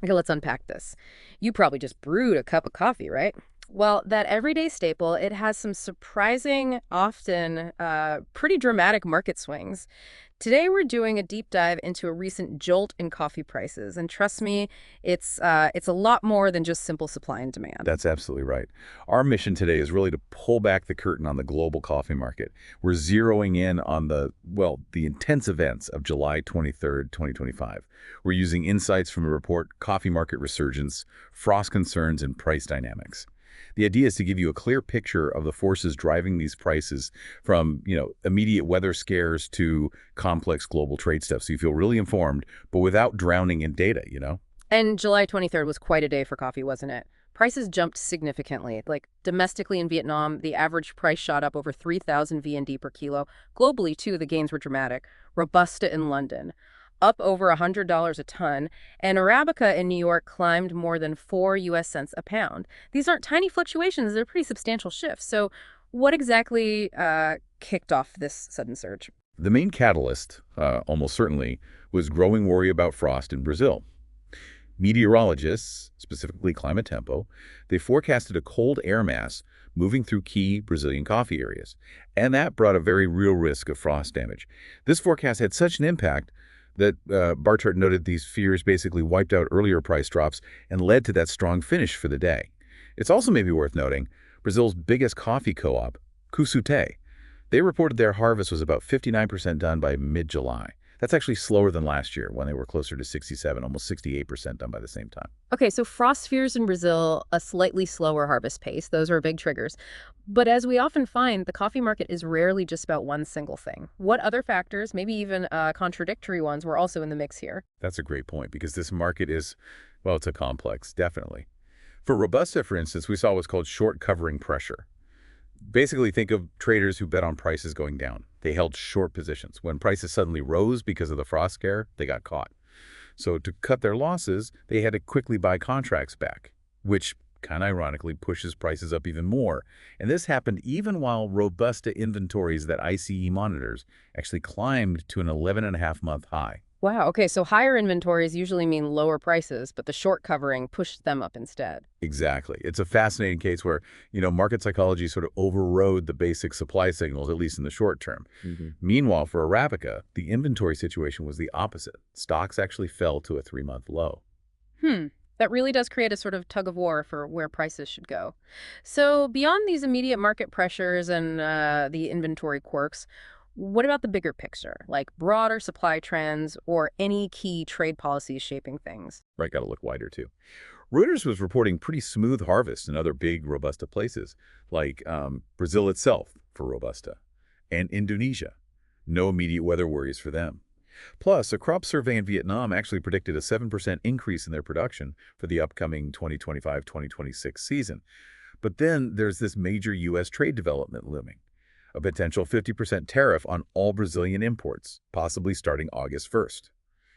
Okay, let's unpack this. You probably just brewed a cup of coffee, right? Well, that everyday staple, it has some surprising, often pretty dramatic market swings. Today, we're doing a deep dive into a recent jolt in coffee prices, and trust me, it's a lot more than just simple supply and demand. That's absolutely right. Our mission today is really to pull back the curtain on the global coffee market. We're zeroing in on the intense events of July 23rd, 2025. We're using insights from a report, Coffee Market Resurgence, Frost Concerns, and Price Dynamics. The idea is to give you a clear picture of the forces driving these prices from, immediate weather scares to complex global trade stuff. So you feel really informed, but without drowning in data. And July 23rd was quite a day for coffee, wasn't it? Prices jumped significantly. Like domestically in Vietnam, the average price shot up over 3,000 VND per kilo. Globally, too, the gains were dramatic. Robusta in London, up over $100 a ton, and Arabica in New York climbed more than 4 US cents a pound. These aren't tiny fluctuations, they're pretty substantial shifts. So what exactly kicked off this sudden surge? The main catalyst, almost certainly, was growing worry about frost in Brazil. Meteorologists, specifically Climate Tempo, they forecasted a cold air mass moving through key Brazilian coffee areas, and that brought a very real risk of frost damage. This forecast had such an impact that Bartart noted these fears basically wiped out earlier price drops and led to that strong finish for the day. It's also maybe worth noting Brazil's biggest coffee co-op, Cusute. They reported their harvest was about 59% done by mid-July. That's actually slower than last year when they were closer to 67, almost 68% done by the same time. Okay, so frost fears in Brazil, a slightly slower harvest pace. Those are big triggers. But as we often find, the coffee market is rarely just about one single thing. What other factors, maybe even contradictory ones, were also in the mix here? That's a great point because this market is, well, it's a complex, definitely. For Robusta, for instance, we saw what's called short covering pressure. Basically, think of traders who bet on prices going down. They held short positions. When prices suddenly rose because of the frost scare, they got caught. So to cut their losses, they had to quickly buy contracts back, which kind of ironically pushes prices up even more. And this happened even while Robusta inventories that ICE monitors actually climbed to an 11.5-month high. Wow, okay, so higher inventories usually mean lower prices, but the short covering pushed them up instead. Exactly. It's a fascinating case where, market psychology sort of overrode the basic supply signals, at least in the short term. Meanwhile, for Arabica, the inventory situation was the opposite. Stocks actually fell to a 3-month low. That really does create a sort of tug of war for where prices should go. So beyond these immediate market pressures and the inventory quirks, what about the bigger picture, like broader supply trends or any key trade policies shaping things? Right, got to look wider too. Reuters was reporting pretty smooth harvests in other big Robusta places, like Brazil itself for Robusta, and Indonesia. No immediate weather worries for them. Plus, a crop survey in Vietnam actually predicted a 7% increase in their production for the upcoming 2025-2026 season. But then there's this major U.S. trade development looming. A potential 50% tariff on all Brazilian imports, possibly starting August 1st.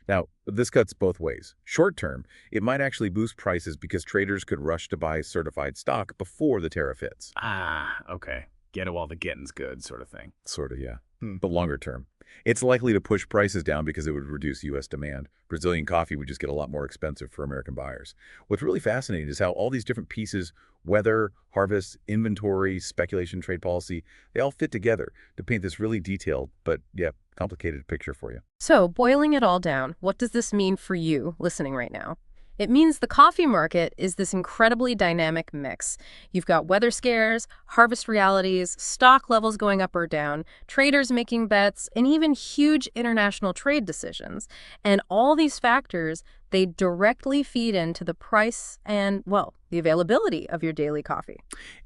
Now, this cuts both ways. Short term, it might actually boost prices because traders could rush to buy certified stock before the tariff hits. Ah, okay. Get it while the getting's good sort of thing. Sort of, yeah. But longer term, it's likely to push prices down because it would reduce U.S. demand. Brazilian coffee would just get a lot more expensive for American buyers. What's really fascinating is how all these different pieces, weather, harvest, inventory, speculation, trade policy, they all fit together to paint this really detailed but, yeah, complicated picture for you. So, boiling it all down, what does this mean for you listening right now? It means the coffee market is this incredibly dynamic mix. You've got weather scares, harvest realities, stock levels going up or down, traders making bets, and even huge international trade decisions. And all these factors, they directly feed into the price and, well, the availability of your daily coffee.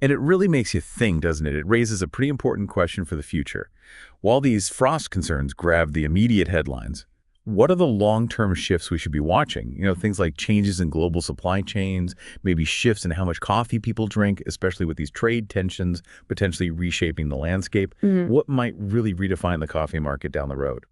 And it really makes you think, doesn't it? It raises a pretty important question for the future. While these frost concerns grab the immediate headlines, what are the long-term shifts we should be watching? Things like changes in global supply chains, maybe shifts in how much coffee people drink, especially with these trade tensions potentially reshaping the landscape. What might really redefine the coffee market down the road?